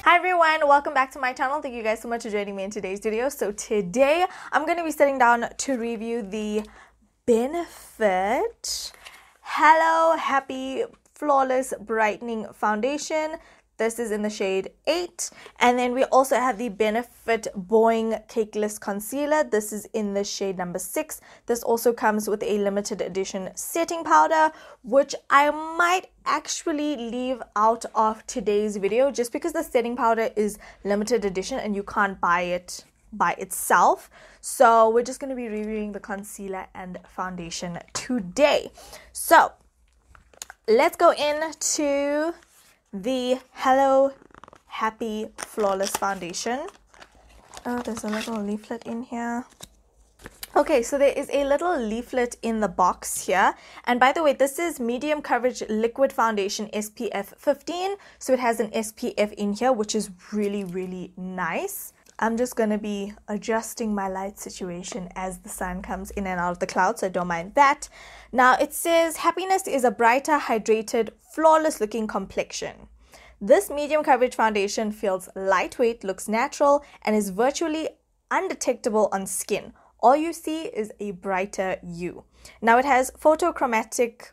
Hi everyone, welcome back to my channel. Thank you guys so much for joining me in today's video. So today I'm going to be sitting down to review the Benefit Hello Happy Flawless Brightening Foundation. This is in the shade 8. And then we also have the Benefit Boing Cakeless Concealer. This is in the shade number 6. This also comes with a limited edition setting powder, which I might actually leave out of today's video just because the setting powder is limited edition and you can't buy it by itself. So we're just going to be reviewing the concealer and foundation today. So let's go into the Hello Happy Flawless Foundation. Oh, there's a little leaflet in here. Okay, so there is a little leaflet in the box here. And by the way, this is medium coverage liquid foundation SPF 15. So it has an SPF in here, which is really, really nice. I'm just going to be adjusting my light situation as the sun comes in and out of the clouds, so don't mind that. Now it says, happiness is a brighter, hydrated, flawless looking complexion. This medium coverage foundation feels lightweight, looks natural, and is virtually undetectable on skin. All you see is a brighter you. Now it has photochromic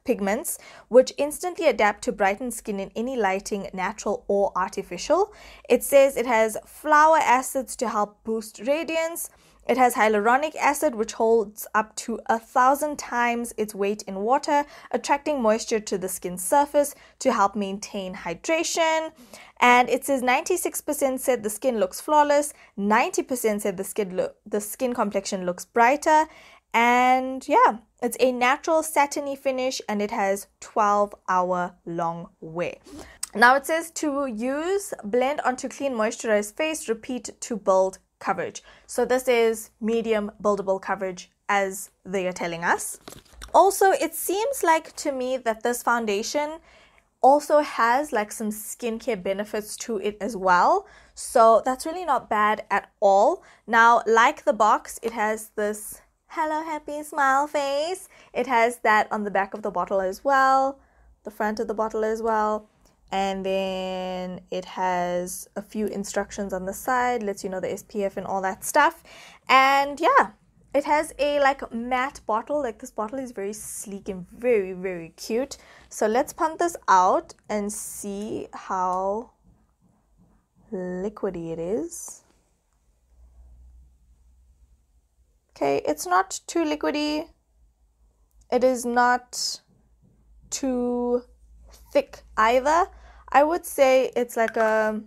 pigments, which instantly adapt to brighten skin in any lighting, natural or artificial. It says it has flower acids to help boost radiance. It has hyaluronic acid, which holds up to 1,000 times its weight in water, attracting moisture to the skin surface to help maintain hydration. And it says 96% said the skin looks flawless, 90% said the skin complexion looks brighter. And yeah, it's a natural satiny finish and it has 12-hour long wear. Now it says to use, blend onto clean moisturized face, repeat to build coverage. So this is medium buildable coverage as they are telling us. Also, it seems like to me that this foundation also has like some skincare benefits to it as well. So that's really not bad at all. Now, like the box, it has this Hello Happy Smile face. It has that on the back of the bottle as well, the front of the bottle as well. And then it has a few instructions on the side, lets you know the SPF and all that stuff. And yeah, it has a like matte bottle. Like this bottle is very sleek and very, very cute. So let's pump this out and see how liquidy it is. Okay, it's not too liquidy. It is not too thick either. I would say it's like a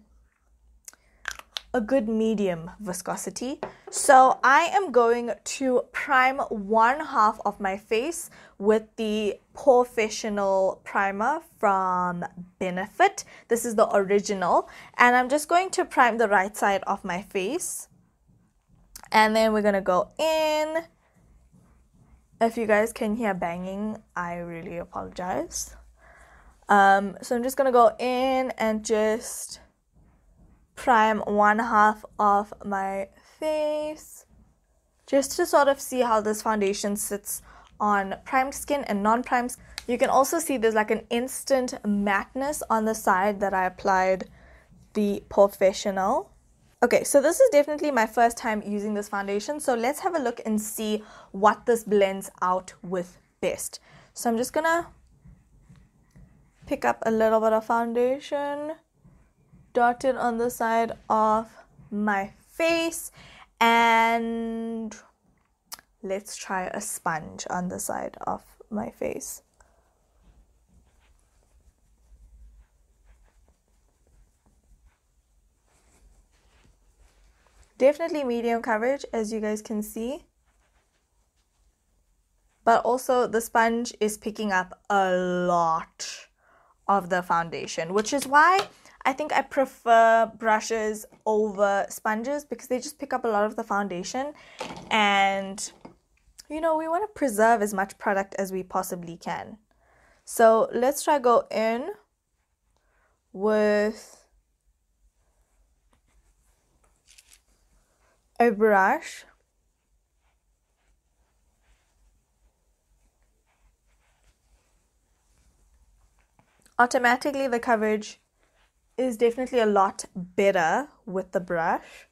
good medium viscosity. So I am going to prime one half of my face with the Professional primer from Benefit. This is the original. And I'm just going to prime the right side of my face. And then we're going to go in. If you guys can hear banging, I really apologize. So I'm just going to go in and just prime one half of my face. Just to sort of see how this foundation sits on primed skin and non-primed skin. You can also see there's like an instant matteness on the side that I applied the Professional. Okay, so this is definitely my first time using this foundation. So let's have a look and see what this blends out with best. So I'm just going to pick up a little bit of foundation, dot it on the side of my face, and let's try a sponge on the side of my face. Definitely medium coverage, as you guys can see. But also the sponge is picking up a lot of the foundation, which is why I think I prefer brushes over sponges, because they just pick up a lot of the foundation. And, you know, we want to preserve as much product as we possibly can. So let's try go in with a brush. Automatically the coverage is definitely a lot better with the brush.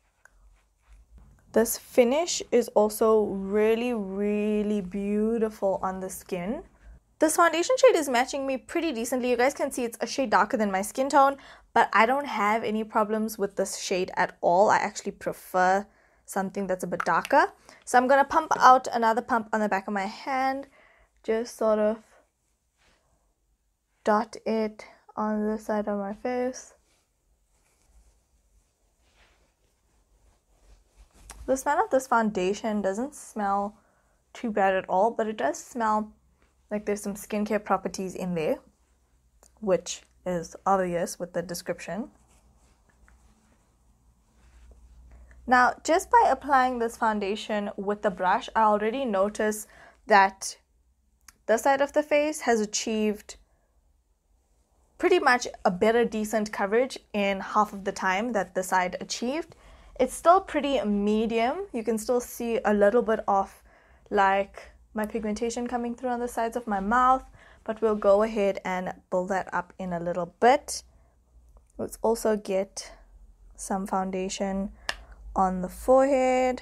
This finish is also really, really beautiful on the skin. This foundation shade is matching me pretty decently. You guys can see it's a shade darker than my skin tone, but I don't have any problems with this shade at all. I actually prefer something that's a bit darker. So I'm going to pump out another pump on the back of my hand. Just sort of dot it on the side of my face. The smell of this foundation doesn't smell too bad at all, but it does smell like there's some skincare properties in there, which is obvious with the description. Now, just by applying this foundation with the brush, I already notice that this side of the face has achieved pretty much a better decent coverage in half of the time that the side achieved. It's still pretty medium. You can still see a little bit of like my pigmentation coming through on the sides of my mouth, but we'll go ahead and build that up in a little bit. Let's also get some foundation on the forehead.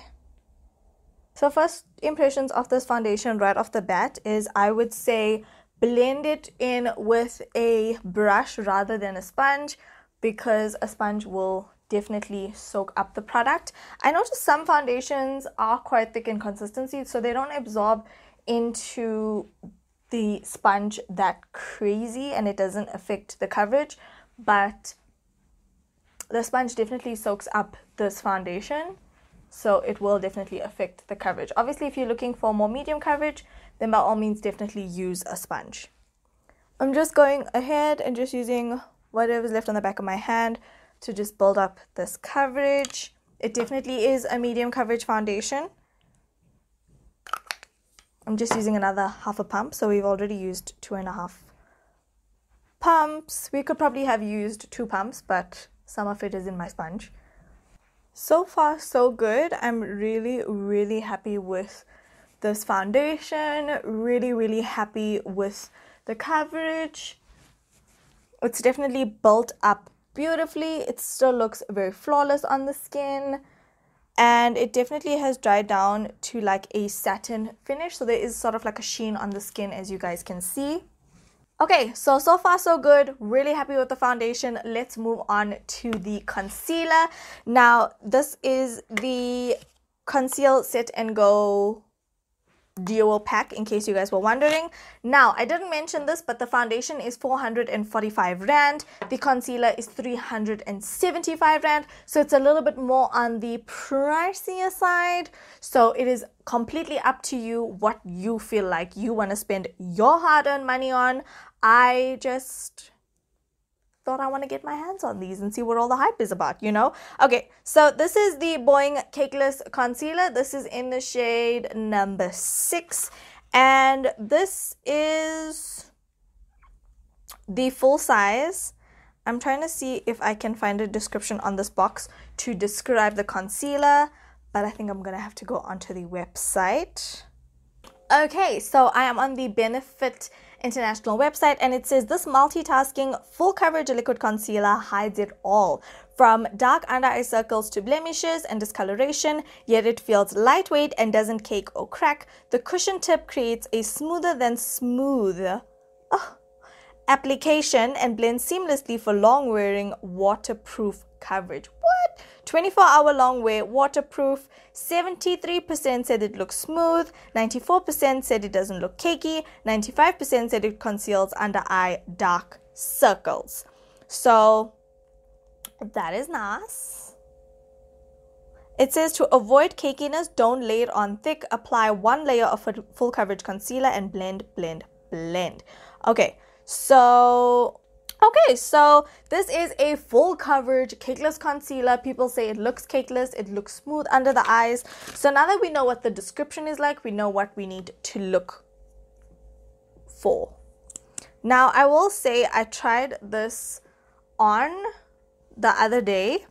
So first impressions of this foundation right off the bat is I would say blend it in with a brush rather than a sponge, because a sponge will definitely soak up the product. I noticed some foundations are quite thick in consistency, so they don't absorb into the sponge that crazy and it doesn't affect the coverage, but the sponge definitely soaks up this foundation, so it will definitely affect the coverage. Obviously, if you're looking for more medium coverage, then by all means definitely use a sponge. I'm just going ahead and just using whatever's left on the back of my hand to just build up this coverage. It definitely is a medium coverage foundation. I'm just using another half a pump, so we've already used 2.5 pumps. We could probably have used 2 pumps, but some of it is in my sponge. So far, so good. I'm really, really happy with this foundation. Really, really happy with the coverage. It's definitely built up beautifully. It still looks very flawless on the skin, and it definitely has dried down to like a satin finish, so there is sort of like a sheen on the skin, as you guys can see. Okay, so far so good. Really happy with the foundation. Let's move on to the concealer. Now, this is the Conceal Set and Go duo pack, in case you guys were wondering. Now, I didn't mention this, but the foundation is 445 Rand. The concealer is 375 Rand. So it's a little bit more on the pricier side. So it is completely up to you what you feel like you want to spend your hard-earned money on. I just thought I want to get my hands on these and see what all the hype is about, you know? Okay, so this is the Boing Cakeless Concealer. This is in the shade number 6. And this is the full size. I'm trying to see if I can find a description on this box to describe the concealer, but I think I'm going to have to go onto the website. Okay, so I am on the Benefit International website, and it says this multitasking full coverage liquid concealer hides it all, from dark under eye circles to blemishes and discoloration, yet it feels lightweight and doesn't cake or crack. The cushion tip creates a smoother than smooth application and blends seamlessly for long wearing waterproof coverage. What? 24-hour long wear, waterproof. 73% said it looks smooth. 94% said it doesn't look cakey. 95% said it conceals under eye dark circles. So that is nice. It says to avoid cakiness, don't lay it on thick. Apply 1 layer of full coverage concealer and blend, blend, blend. Okay, so this is a full coverage cakeless concealer. People say it looks cakeless, it looks smooth under the eyes. So now that we know what the description is like, we know what we need to look for. Now, I will say I tried this on the other day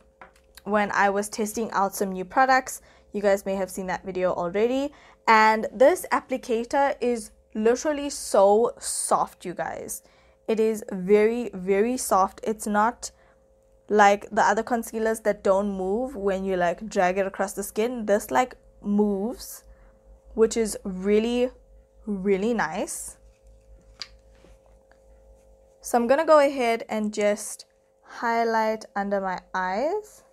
when I was testing out some new products. You guys may have seen that video already. And this applicator is literally so soft, you guys. It is very, very soft. It's not like the other concealers that don't move when you like drag it across the skin. This like moves, which is really, really nice. So I'm gonna go ahead and just highlight under my eyes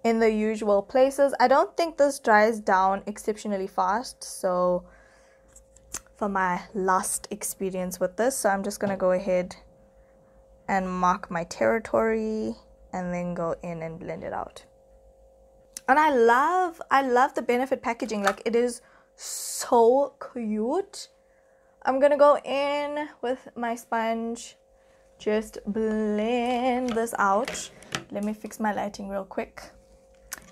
in the usual places. I don't think this dries down exceptionally fast, so for my last experience with this, so I'm just gonna go ahead and mark my territory and then go in and blend it out. And I love the Benefit packaging. Like, it is so cute. I'm gonna go in with my sponge, just blend this out. Let me fix my lighting real quick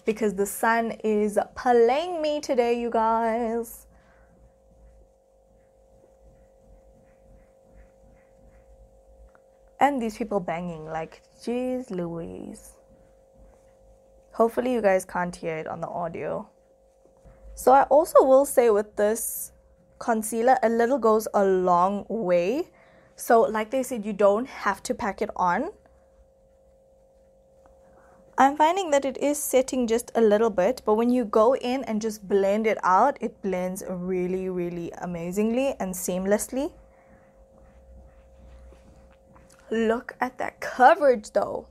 because the sun is playing me today, you guys. And these people banging, like, jeez Louise. Hopefully you guys can't hear it on the audio. So I also will say with this concealer, a little goes a long way. So like they said, you don't have to pack it on. I'm finding that it is setting just a little bit, but when you go in and just blend it out, it blends really, really amazingly and seamlessly. Look at that coverage though.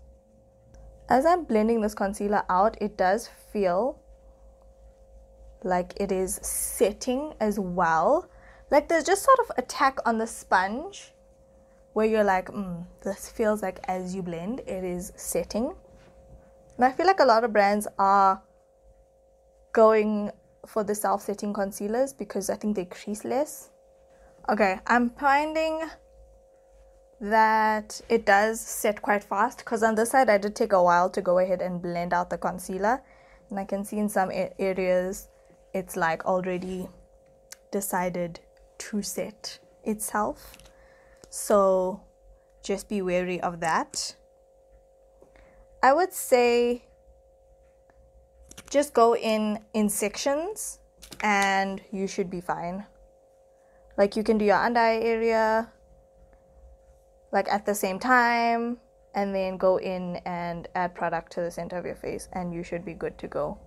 As I'm blending this concealer out, it does feel like it is setting as well. Like there's just sort of a tack on the sponge where you're like, this feels like as you blend, it is setting. And I feel like a lot of brands are going for the self-setting concealers because I think they crease less. Okay, I'm finding that it does set quite fast because on this side I did take a while to go ahead and blend out the concealer, and I can see in some areas it's like already decided to set itself, so just be wary of that. I would say just go in sections and you should be fine. Like you can do your under eye area like at the same time and then go in and add product to the center of your face and you should be good to go.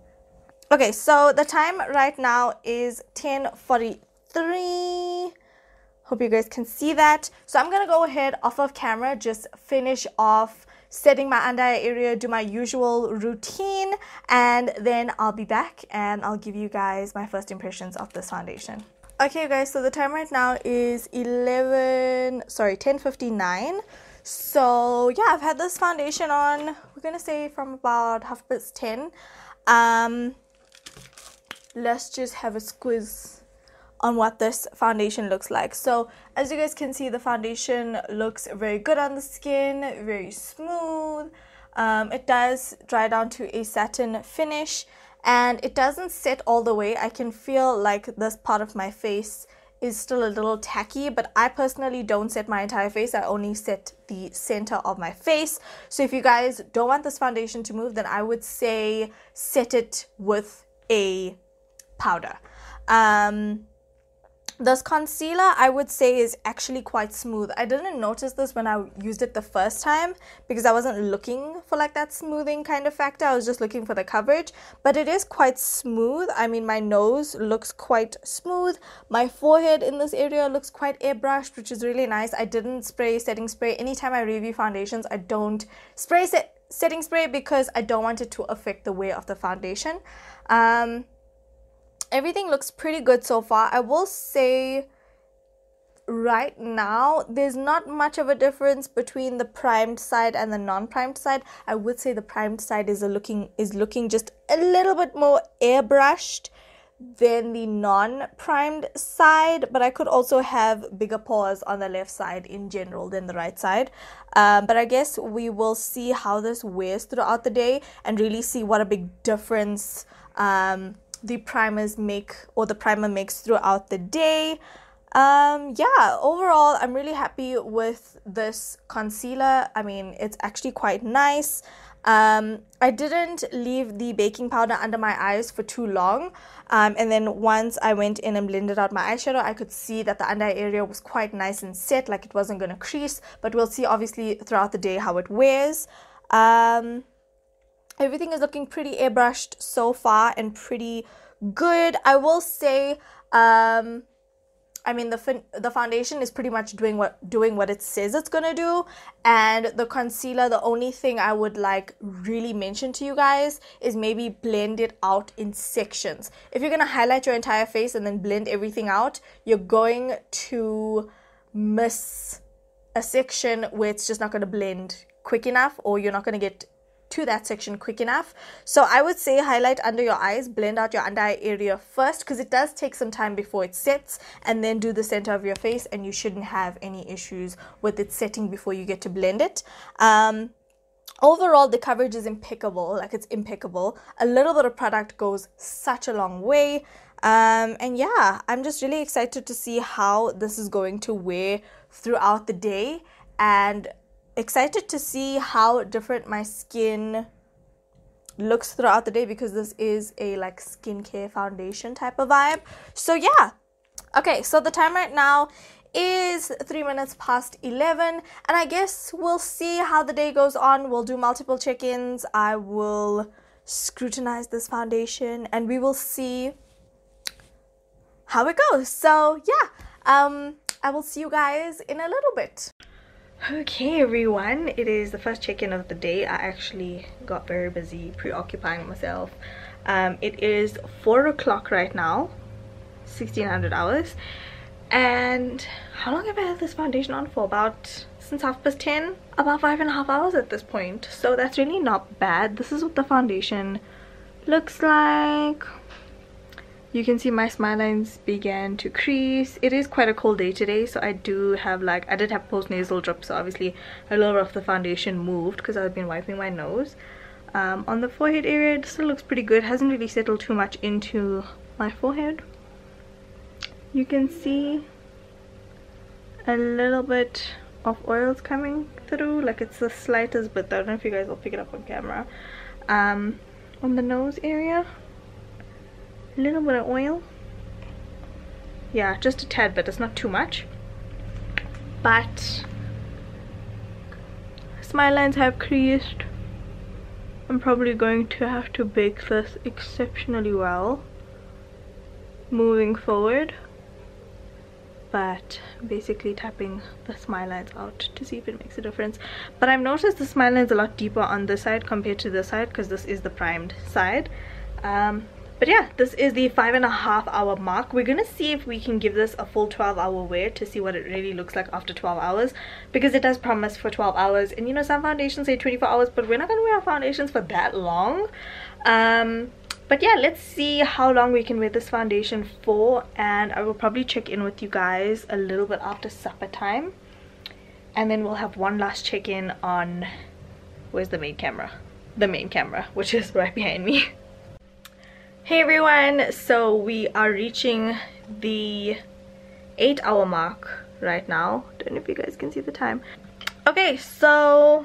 Okay, so the time right now is 10:43. Hope you guys can see that. So I'm gonna go ahead off of camera, just finish off setting my under eye area, do my usual routine, and then I'll be back and I'll give you guys my first impressions of this foundation. Okay guys, so the time right now is 10:59. So yeah, I've had this foundation on, we're gonna say from about 10:30. Let's just have a squiz on what this foundation looks like. So as you guys can see, the foundation looks very good on the skin, very smooth. It does dry down to a satin finish and it doesn't set all the way. I can feel like this part of my face is still a little tacky, but I personally don't set my entire face. I only set the center of my face. So if you guys don't want this foundation to move, then I would say set it with a powder. This concealer, I would say, is actually quite smooth. I didn't notice this when I used it the first time because I wasn't looking for like that smoothing kind of factor. I was just looking for the coverage, but it is quite smooth. I mean, my nose looks quite smooth. My forehead in this area looks quite airbrushed, which is really nice. I didn't spray setting spray. Anytime I review foundations, I don't spray setting spray because I don't want it to affect the wear of the foundation. Everything looks pretty good so far. I will say right now there's not much of a difference between the primed side and the non-primed side. I would say the primed side is looking just a little bit more airbrushed than the non-primed side, but I could also have bigger pores on the left side in general than the right side. But I guess we will see how this wears throughout the day and really see what a big difference the primers make, or the primer makes throughout the day. Yeah, overall I'm really happy with this concealer. I mean, it's actually quite nice. I didn't leave the baking powder under my eyes for too long, and then once I went in and blended out my eyeshadow, I could see that the under eye area was quite nice and set, like it wasn't going to crease, but we'll see obviously throughout the day how it wears. Everything is looking pretty airbrushed so far and pretty good. I will say, I mean, the foundation is pretty much doing what it says it's gonna do, and the concealer, the only thing I would like really mention to you guys is maybe blend it out in sections. If you're gonna highlight your entire face and then blend everything out, you're going to miss a section where it's just not gonna blend quick enough, or you're not gonna get to that section quick enough. So I would say highlight under your eyes, blend out your under eye area first, because it does take some time before it sets, and then do the center of your face, and you shouldn't have any issues with it setting before you get to blend it. Overall, the coverage is impeccable. Like, it's impeccable. A little bit of product goes such a long way. And yeah, I'm just really excited to see how this is going to wear throughout the day, and excited to see how different my skin looks throughout the day, because this is a like skincare foundation type of vibe. So yeah. Okay, so the time right now is 3 minutes past 11, and I guess we'll see how the day goes on. We'll do multiple check-ins. I will scrutinize this foundation, and we will see how it goes. So yeah, I will see you guys in a little bit. Okay everyone, it is the first check-in of the day. I actually got very busy preoccupying myself. It is 4 o'clock right now, 1600 hours, and how long have I had this foundation on for? Since 10:30, about 5.5 hours at this point. So that's really not bad. This is what the foundation looks like. You can see my smile lines began to crease. It is quite a cold day today, so I did have post nasal drip, so obviously a little bit of the foundation moved because I've been wiping my nose. On the forehead area, it still looks pretty good. Hasn't really settled too much into my forehead. You can see a little bit of oils coming through, like it's the slightest bit. I don't know if you guys will pick it up on camera. On the nose area, a little bit of oil. Yeah, just a tad bit. It's not too much, but smile lines have creased. I'm probably going to have to bake this exceptionally well moving forward, but basically tapping the smile lines out to see if it makes a difference. But I've noticed the smile lines a lot deeper on this side compared to this side, because this is the primed side. But yeah, this is the 5.5 hour mark. We're gonna see if we can give this a full 12-hour wear to see what it really looks like after 12 hours, because it does promise for 12 hours, and you know, some foundations say 24 hours, but we're not gonna wear our foundations for that long. But yeah, let's see how long we can wear this foundation for, and I will probably check in with you guys a little bit after supper time, and then we'll have one last check-in on, where's the main camera? The main camera, which is right behind me. Hey everyone, so we are reaching the 8-hour mark right now. Don't know if you guys can see the time. Okay, so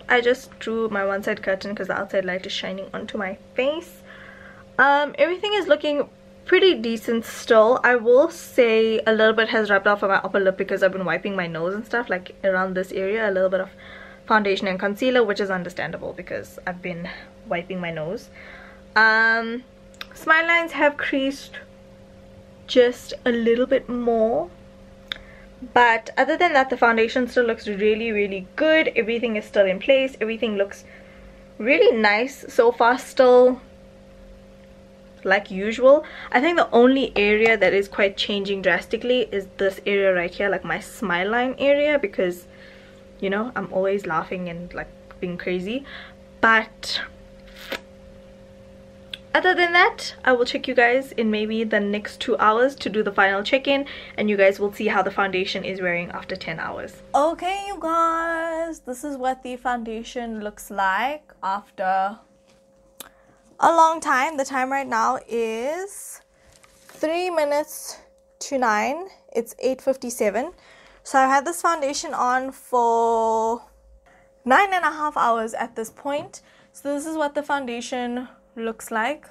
I just drew my one side curtain because the outside light is shining onto my face. Everything is looking pretty decent still. I will say a little bit has rubbed off on my upper lip because I've been wiping my nose and stuff, like around this area, a little bit of foundation and concealer, which is understandable because I've been wiping my nose. Smile lines have creased just a little bit more, but other than that, the foundation still looks really good. Everything is still in place. Everything looks really nice so far, still like usual. I think the only area that is quite changing drastically is this area right here, like my smile line area, because you know, I'm always laughing and like being crazy. But other than that, I will check you guys in maybe the next 2 hours to do the final check-in, and you guys will see how the foundation is wearing after 10 hours. Okay you guys, this is what the foundation looks like after a long time. The time right now is 3 minutes to 9. It's 8:57. So I've had this foundation on for 9.5 hours at this point. So this is what the foundation looks like,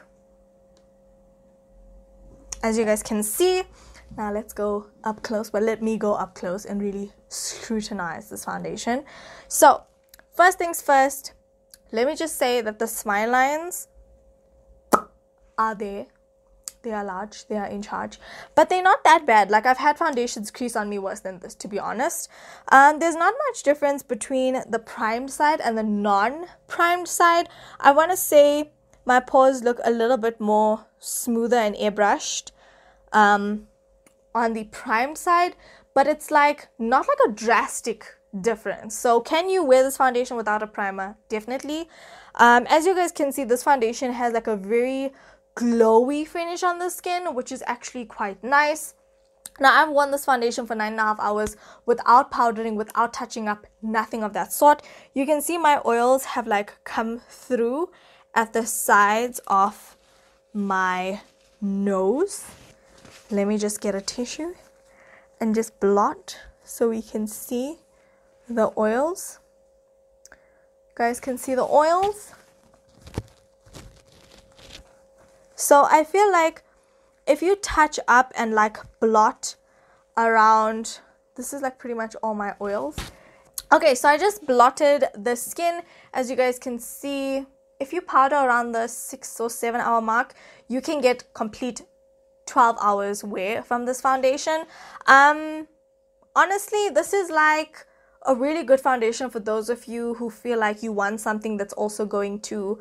as you guys can see. Now let's go up close, but let me go up close and really scrutinize this foundation. So first things first, let me just say that the smile lines are there. They are large, they are in charge, but they're not that bad. Like, I've had foundations crease on me worse than this, to be honest. There's not much difference between the primed side and the non-primed side. I want to say my pores look a little bit more smoother and airbrushed on the primed side, but it's like not like a drastic difference. So can you wear this foundation without a primer? Definitely. As you guys can see, this foundation has like a very glowy finish on the skin, which is actually quite nice. Now, I've worn this foundation for 9.5 hours without powdering, without touching up, nothing of that sort. You can see my oils have like come through at the sides of my nose. Let me just get a tissue and just blot so we can see the oils. You guys can see the oils. So I feel like if you touch up and like blot around, this is like pretty much all my oils. Okay, so I just blotted the skin. As you guys can see, if you powder around the 6 or 7 hour mark, you can get complete 12 hours wear from this foundation. Honestly, this is like a really good foundation for those of you who feel like you want something that's also going to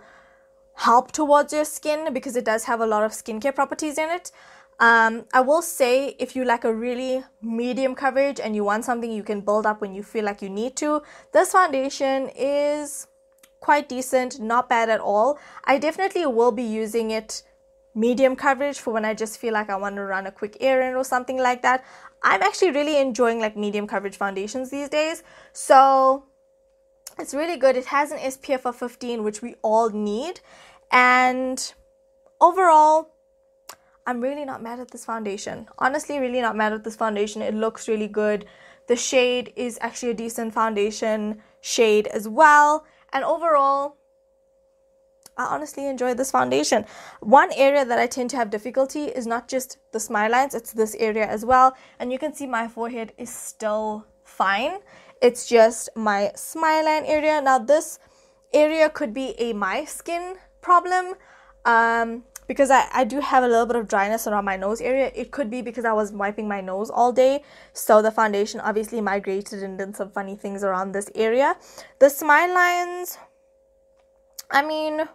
help towards your skin, because it does have a lot of skincare properties in it. I will say, if you like a really medium coverage and you want something you can build up when you feel like you need to, this foundation is quite decent, not bad at all. I definitely will be using it medium coverage for when I just feel like I want to run a quick errand or something like that. I'm actually really enjoying like medium coverage foundations these days, so it's really good. It has an SPF of 15, which we all need. And overall, I'm really not mad at this foundation. Honestly, really not mad at this foundation. It looks really good. The shade is actually a decent foundation shade as well. And overall, I honestly enjoy this foundation. One area that I tend to have difficulty is not just the smile lines, it's this area as well. And you can see my forehead is still fine. It's just my smile line area. Now, this area could be a my skin problem, because I do have a little bit of dryness around my nose area. It could be because I was wiping my nose all day, so the foundation obviously migrated and did some funny things around this area. The smile lines, I mean,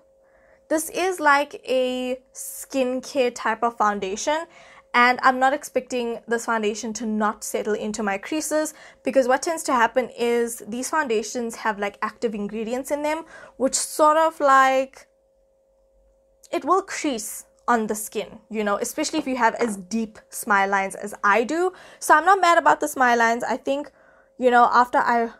this is like a skincare type of foundation, and I'm not expecting this foundation to not settle into my creases, because what tends to happen is these foundations have like active ingredients in them, which sort of like, it will crease on the skin, you know, especially if you have as deep smile lines as I do. So I'm not mad about the smile lines. I think, you know, after I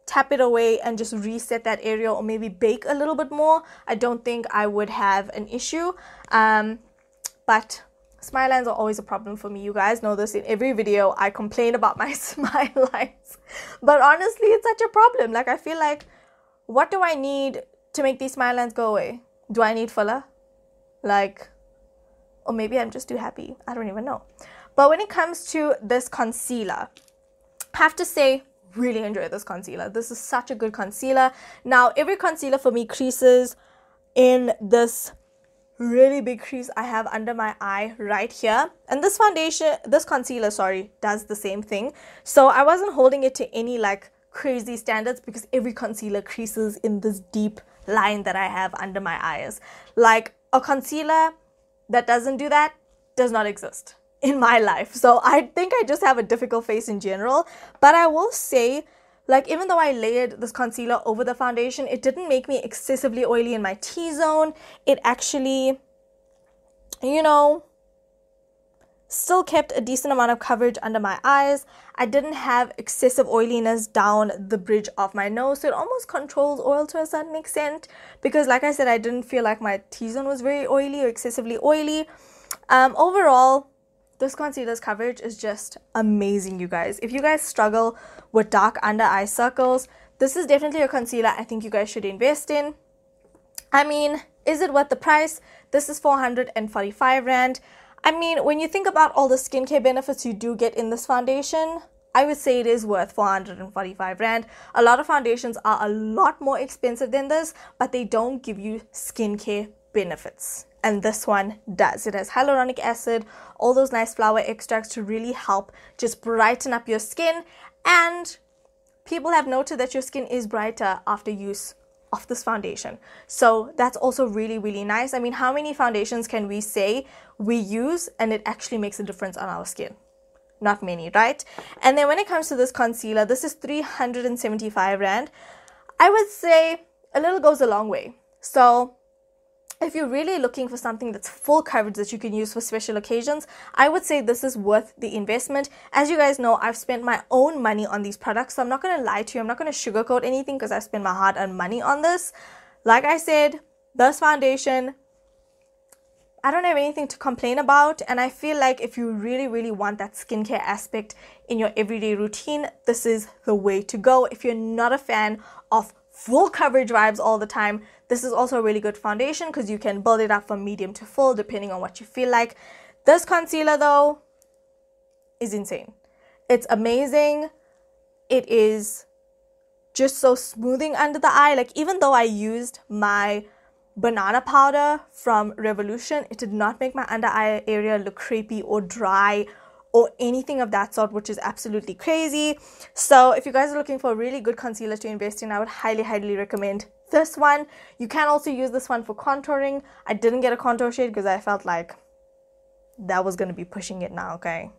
tap it away and just reset that area, or maybe bake a little bit more, I don't think I would have an issue. But smile lines are always a problem for me. You guys know this. In every video I complain about my smile lines, but honestly, it's such a problem. Like, I feel like, what do I need to make these smile lines go away? Do I need filler? Like, or maybe I'm just too happy. I don't even know. But when it comes to this concealer, I have to say, really enjoy this concealer. This is such a good concealer. Now, every concealer for me creases in this really big crease I have under my eye right here, and this concealer, does the same thing. So I wasn't holding it to any like crazy standards, because every concealer creases in this deep line that I have under my eyes. Like, a concealer that doesn't do that does not exist in my life. So I think I just have a difficult face in general. But I will say, like, even though I layered this concealer over the foundation, it didn't make me excessively oily in my T-zone. It actually, you know, still kept a decent amount of coverage under my eyes. I didn't have excessive oiliness down the bridge of my nose, so it almost controls oil to a certain extent, because like I said, I didn't feel like my T-zone was very oily or excessively oily. Overall, this concealer's coverage is just amazing, you guys. If you guys struggle with dark under eye circles, this is definitely a concealer I think you guys should invest in. I mean, is it worth the price? This is 445 Rand. I mean, when you think about all the skincare benefits you do get in this foundation, I would say it is worth 445 Rand. A lot of foundations are a lot more expensive than this, but they don't give you skincare benefits. And this one does. It has hyaluronic acid, all those nice flower extracts to really help just brighten up your skin. And people have noted that your skin is brighter after use of this foundation. So that's also really, really nice. I mean, how many foundations can we say we use and it actually makes a difference on our skin? Not many, right? And then when it comes to this concealer, this is 375 Rand. I would say a little goes a long way. So if you're really looking for something that's full coverage that you can use for special occasions, I would say this is worth the investment. As you guys know, I've spent my own money on these products, so I'm not going to lie to you. I'm not going to sugarcoat anything because I've spent my hard-earned money on this. Like I said, this foundation, I don't have anything to complain about, and I feel like if you really, really want that skincare aspect in your everyday routine, this is the way to go. If you're not a fan of full coverage vibes all the time, this is also a really good foundation because you can build it up from medium to full depending on what you feel like. This concealer though is insane. It's amazing. It is just so smoothing under the eye. Like, even though I used my banana powder from Revolution, it did not make my under eye area look crepey or dry or anything of that sort, which is absolutely crazy. So if you guys are looking for a really good concealer to invest in, I would highly, highly recommend this one. You can also use this one for contouring. I didn't get a contour shade because I felt like that was going to be pushing it now, okay?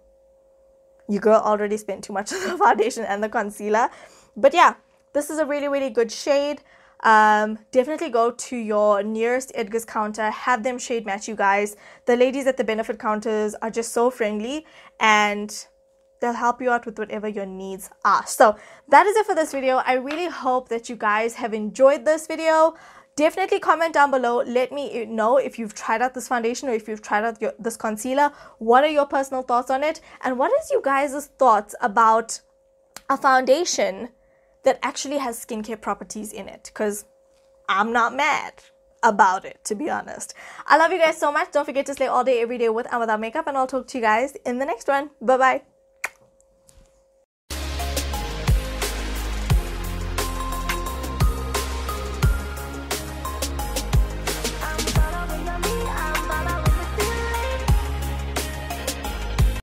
Your girl already spent too much on the foundation and the concealer. But yeah, this is a really, really good shade. Definitely go to your nearest Edgar's counter, have them shade match you guys. The ladies at the benefit counters are just so friendly and they'll help you out with whatever your needs are. So that is it for this video. I really hope that you guys have enjoyed this video. Definitely comment down below. Let me know if you've tried out this foundation or if you've tried out this concealer. What are your personal thoughts on it? And what is you guys' thoughts about a foundation that actually has skincare properties in it? Because I'm not mad about it, to be honest. I love you guys so much. Don't forget to slay all day, every day with and without makeup. And I'll talk to you guys in the next one. Bye-bye.